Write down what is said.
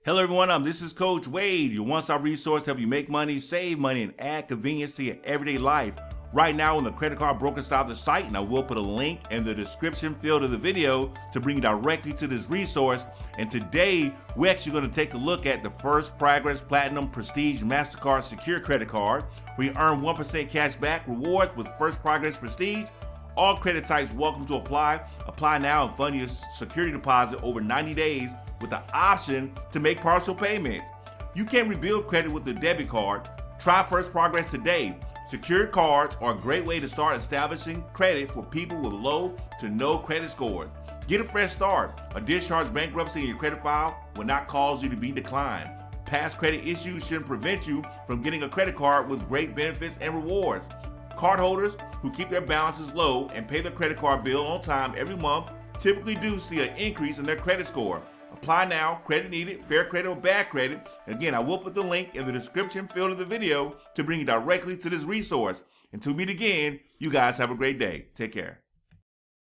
Hello everyone, this is Coach Wade, your one-stop resource to help you make money, save money, and add convenience to your everyday life. Right now on the credit card broker side of the site, and I will put a link in the description field of the video to bring you directly to this resource. And today, we're actually going to take a look at the First Progress Platinum Prestige Mastercard Secure Credit Card. We earn 1% cash back rewards with First Progress Prestige. All credit types welcome to apply. Apply now and fund your security deposit over 90 days with the option to make partial payments. You can rebuild credit with the debit card. Try First Progress today. Secured cards are a great way to start establishing credit for people with low to no credit scores. Get a fresh start. A discharge bankruptcy in your credit file will not cause you to be declined. Past credit issues shouldn't prevent you from getting a credit card with great benefits and rewards. Cardholders who keep their balances low and pay their credit card bill on time every month typically do see an increase in their credit score. Apply now, credit needed, fair credit or bad credit. Again, I will put the link in the description field of the video to bring you directly to this resource. Until we meet again, you guys have a great day. Take care.